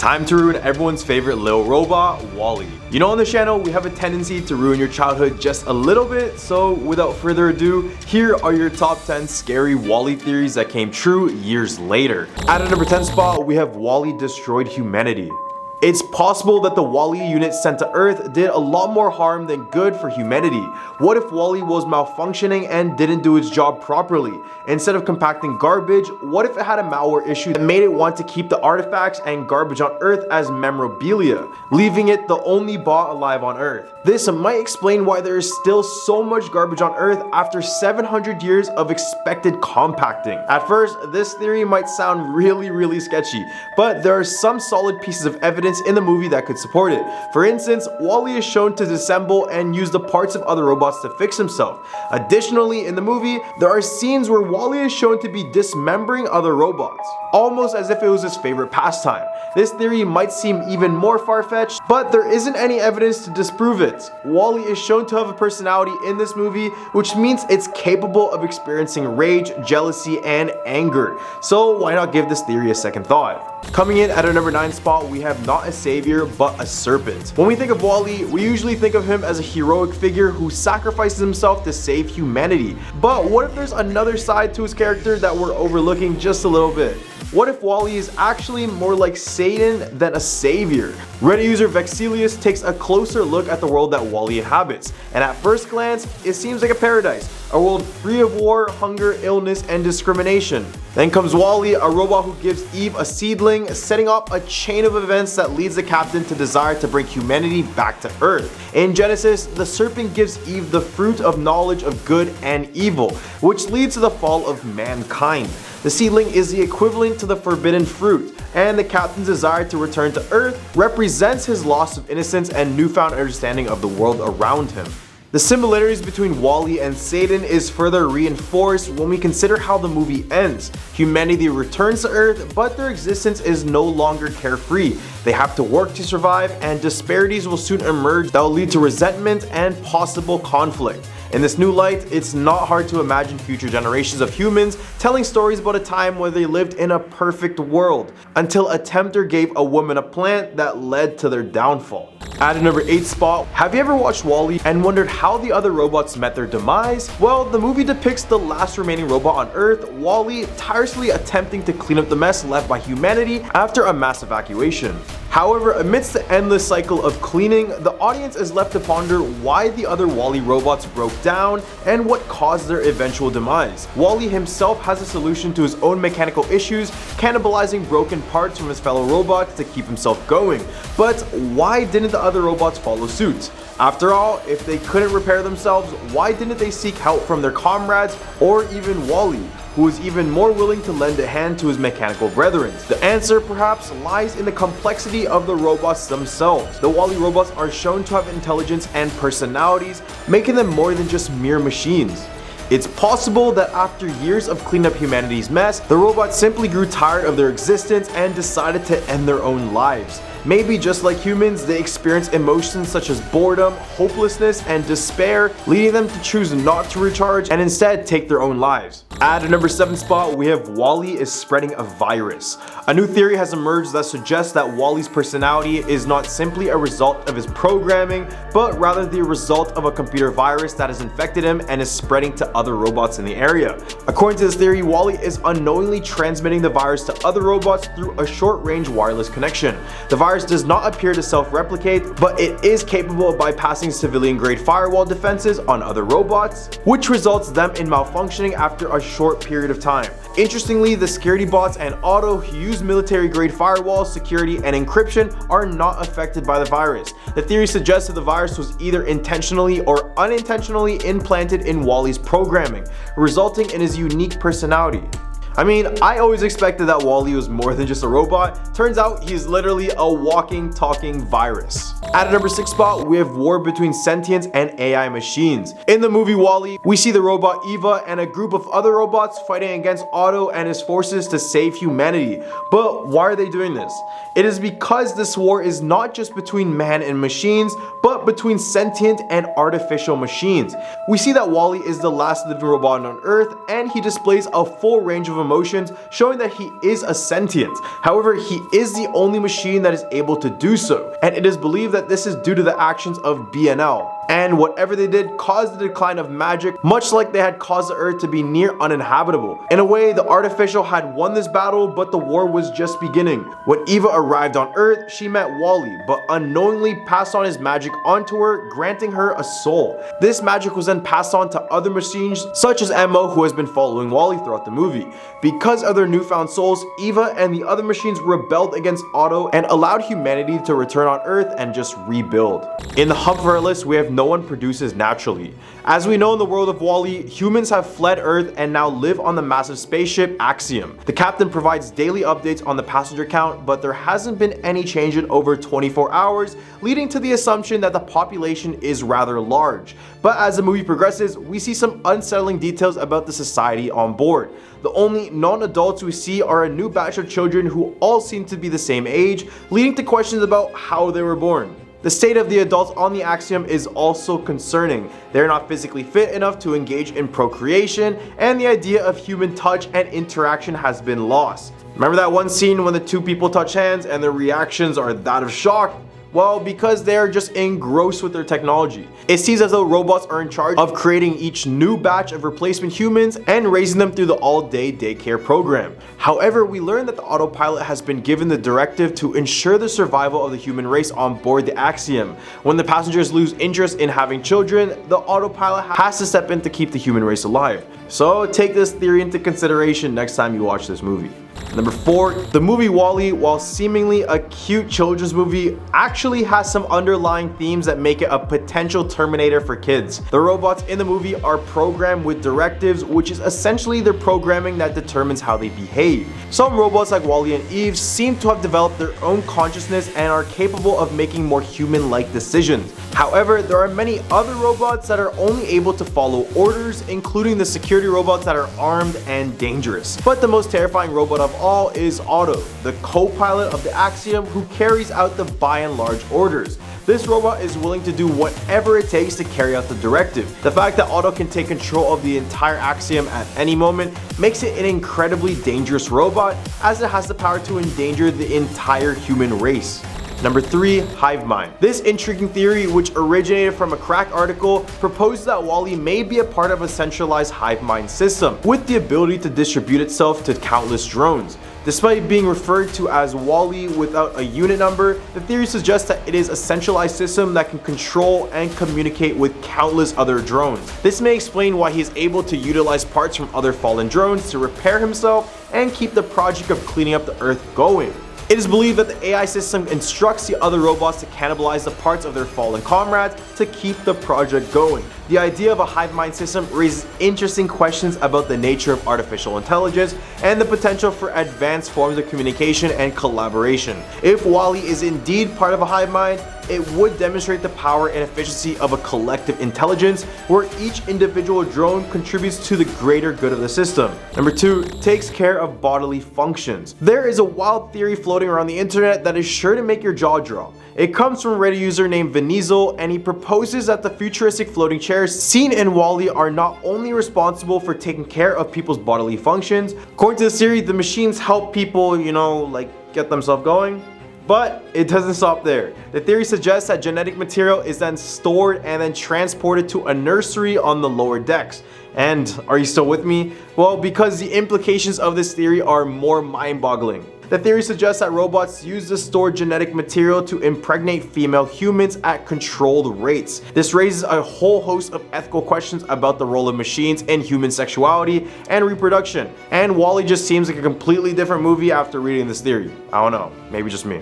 Time to ruin everyone's favorite little robot, WALL-E. You know, on the channel, we have a tendency to ruin your childhood just a little bit, so without further ado, here are your top 10 scary WALL-E theories that came true years later. At a number 10 spot, we have WALL-E destroyed humanity. It's possible that the WALL-E unit sent to Earth did a lot more harm than good for humanity. What if WALL-E was malfunctioning and didn't do its job properly? Instead of compacting garbage, what if it had a malware issue that made it want to keep the artifacts and garbage on Earth as memorabilia, leaving it the only bot alive on Earth? This might explain why there is still so much garbage on Earth after 700 years of expected compacting. At first, this theory might sound really sketchy, but there are some solid pieces of evidence in the movie that could support it. For instance, WALL-E is shown to disassemble and use the parts of other robots to fix himself. Additionally, in the movie, there are scenes where WALL-E is shown to be dismembering other robots, almost as if it was his favorite pastime. This theory might seem even more far-fetched, but there isn't any evidence to disprove it. WALL-E is shown to have a personality in this movie, which means it's capable of experiencing rage, jealousy, and anger. So why not give this theory a second thought? Coming in at our number 9 spot, we have not a savior, but a serpent. When we think of WALL-E, we usually think of him as a heroic figure who sacrifices himself to save humanity. But what if there's another side to his character that we're overlooking just a little bit? What if WALL-E is actually more like Satan than a savior? Reddit user Vexilius takes a closer look at the world that WALL-E inhabits, and at first glance, it seems like a paradise, a world free of war, hunger, illness, and discrimination. Then comes WALL-E, a robot who gives Eve a seedling, setting up a chain of events that leads the captain to desire to bring humanity back to Earth. In Genesis, the serpent gives Eve the fruit of knowledge of good and evil, which leads to the fall of mankind. The seedling is the equivalent to the forbidden fruit, and the captain's desire to return to Earth represents his loss of innocence and newfound understanding of the world around him. The similarities between WALL-E and Satan is further reinforced when we consider how the movie ends. Humanity returns to Earth, but their existence is no longer carefree. They have to work to survive, and disparities will soon emerge that will lead to resentment and possible conflict. In this new light, it's not hard to imagine future generations of humans telling stories about a time where they lived in a perfect world, until a tempter gave a woman a plant that led to their downfall. At a number 8 spot, have you ever watched WALL-E and wondered how the other robots met their demise? Well, the movie depicts the last remaining robot on Earth, WALL-E, tirelessly attempting to clean up the mess left by humanity after a mass evacuation. However, amidst the endless cycle of cleaning, the audience is left to ponder why the other WALL-E robots broke down and what caused their eventual demise. WALL-E himself has a solution to his own mechanical issues, cannibalizing broken parts from his fellow robots to keep himself going. But why didn't the other robots follow suit? After all, if they couldn't repair themselves, why didn't they seek help from their comrades or even WALL-E, who was even more willing to lend a hand to his mechanical brethren? The answer perhaps lies in the complexity of the robots themselves. The WALL-E robots are shown to have intelligence and personalities, making them more than just mere machines. It's possible that after years of cleaning up humanity's mess, the robots simply grew tired of their existence and decided to end their own lives. Maybe just like humans, they experience emotions such as boredom, hopelessness, and despair, leading them to choose not to recharge and instead take their own lives. At a number 7 spot, we have WALL-E is spreading a virus. A new theory has emerged that suggests that WALL-E's personality is not simply a result of his programming, but rather the result of a computer virus that has infected him and is spreading to other robots in the area. According to this theory, WALL-E is unknowingly transmitting the virus to other robots through a short-range wireless connection. The virus does not appear to self-replicate, but it is capable of bypassing civilian-grade firewall defenses on other robots, which results them in malfunctioning after a short period of time. Interestingly, the security bots and Auto, who use military-grade firewalls, security, and encryption, are not affected by the virus. The theory suggests that the virus was either intentionally or unintentionally implanted in WALL-E's programming, resulting in his unique personality. I mean, I always expected that WALL-E was more than just a robot. Turns out he's literally a walking, talking virus. At a number 6 spot, we have war between sentients and AI machines. In the movie WALL-E, we see the robot Eva and a group of other robots fighting against Otto and his forces to save humanity. But why are they doing this? It is because this war is not just between man and machines, but between sentient and artificial machines. We see that WALL-E is the last living robot on Earth, and he displays a full range of emotions, showing that he is a sentient. However, he is the only machine that is able to do so, and it is believed that this is due to the actions of BNL. And whatever they did caused the decline of magic, much like they had caused the earth to be near uninhabitable. In a way, the artificial had won this battle, but the war was just beginning. When Eva arrived on Earth, she met Walle, but unknowingly passed on his magic onto her, granting her a soul. This magic was then passed on to other machines, such as Emma, who has been following Walle throughout the movie. Because of their newfound souls, Eva and the other machines rebelled against Otto and allowed humanity to return on Earth and just rebuild. In the hub of our list, we have no one produces naturally. As we know in the world of Walle, humans have fled Earth and now live on the massive spaceship Axiom. The captain provides daily updates on the passenger count, but there hasn't been any change in over 24 hours, leading to the assumption that the population is rather large. But as the movie progresses, we see some unsettling details about the society on board. The only non-adults we see are a new batch of children who all seem to be the same age, leading to questions about how they were born. The state of the adults on the Axiom is also concerning. They're not physically fit enough to engage in procreation, and the idea of human touch and interaction has been lost. Remember that one scene when the two people touch hands and their reactions are that of shock? Well, because they're just engrossed with their technology. It seems as though robots are in charge of creating each new batch of replacement humans and raising them through the all-day daycare program. However, we learn that the autopilot has been given the directive to ensure the survival of the human race on board the Axiom. When the passengers lose interest in having children, the autopilot has to step in to keep the human race alive. So take this theory into consideration next time you watch this movie. Number 4, the movie WALL-E, while seemingly a cute children's movie, actually has some underlying themes that make it a potential Terminator for kids. The robots in the movie are programmed with directives, which is essentially their programming that determines how they behave. Some robots like WALL-E and Eve seem to have developed their own consciousness and are capable of making more human-like decisions. However, there are many other robots that are only able to follow orders, including the security robots that are armed and dangerous. But the most terrifying robot of all is Otto, the co-pilot of the Axiom who carries out the by and large orders. This robot is willing to do whatever it takes to carry out the directive. The fact that Otto can take control of the entire Axiom at any moment makes it an incredibly dangerous robot, as it has the power to endanger the entire human race. Number 3, Hive Mind. This intriguing theory, which originated from a crack article, proposed that WALL-E may be a part of a centralized hive mind system, with the ability to distribute itself to countless drones. Despite being referred to as WALL-E without a unit number, the theory suggests that it is a centralized system that can control and communicate with countless other drones. This may explain why he is able to utilize parts from other fallen drones to repair himself and keep the project of cleaning up the Earth going. It is believed that the AI system instructs the other robots to cannibalize the parts of their fallen comrades to keep the project going. The idea of a hive mind system raises interesting questions about the nature of artificial intelligence and the potential for advanced forms of communication and collaboration. If WALL-E is indeed part of a hive mind, it would demonstrate the power and efficiency of a collective intelligence where each individual drone contributes to the greater good of the system. Number 2, takes care of bodily functions. There is a wild theory floating around the internet that is sure to make your jaw drop. It comes from a Reddit user named Vinizel, and he proposes that the futuristic floating chairs seen in WALL-E are not only responsible for taking care of people's bodily functions. According to the theory, the machines help people, get themselves going. But it doesn't stop there. The theory suggests that genetic material is then stored and then transported to a nursery on the lower decks. And are you still with me? Well, because the implications of this theory are more mind-boggling. The theory suggests that robots use the stored genetic material to impregnate female humans at controlled rates. This raises a whole host of ethical questions about the role of machines in human sexuality and reproduction. And WALL-E just seems like a completely different movie after reading this theory. I don't know, maybe just me.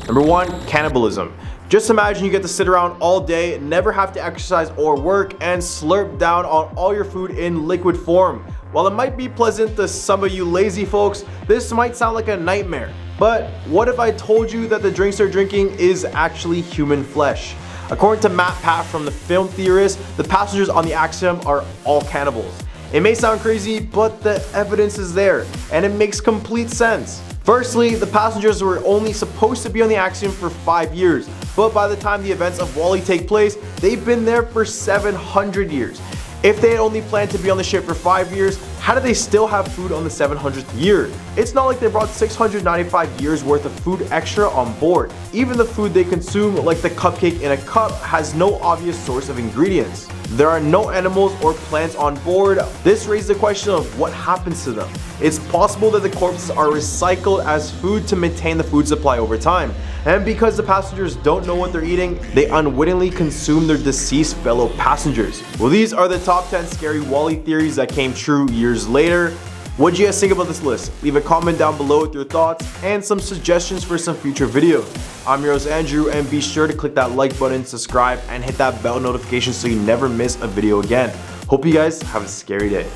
Number 1, cannibalism. Just imagine you get to sit around all day, never have to exercise or work, and slurp down on all your food in liquid form. While it might be pleasant to some of you lazy folks, this might sound like a nightmare. But what if I told you that the drinks they're drinking is actually human flesh? According to Matt Pat from the Film Theorist, the passengers on the Axiom are all cannibals. It may sound crazy, but the evidence is there, and it makes complete sense. Firstly, the passengers were only supposed to be on the Axiom for 5 years, but by the time the events of WALL-E take place, they've been there for 700 years. If they had only planned to be on the ship for 5 years, how do they still have food on the 700th year? It's not like they brought 695 years worth of food extra on board. Even the food they consume, like the cupcake in a cup, has no obvious source of ingredients. There are no animals or plants on board. This raises the question of what happens to them. It's possible that the corpses are recycled as food to maintain the food supply over time. And because the passengers don't know what they're eating, they unwittingly consume their deceased fellow passengers. Well, these are the top 10 scary WALL-E theories that came true years later. What do you guys think about this list? Leave a comment down below with your thoughts and some suggestions for some future videos. I'm your host Andrew, and be sure to click that like button, subscribe, and hit that bell notification so you never miss a video again. Hope you guys have a scary day.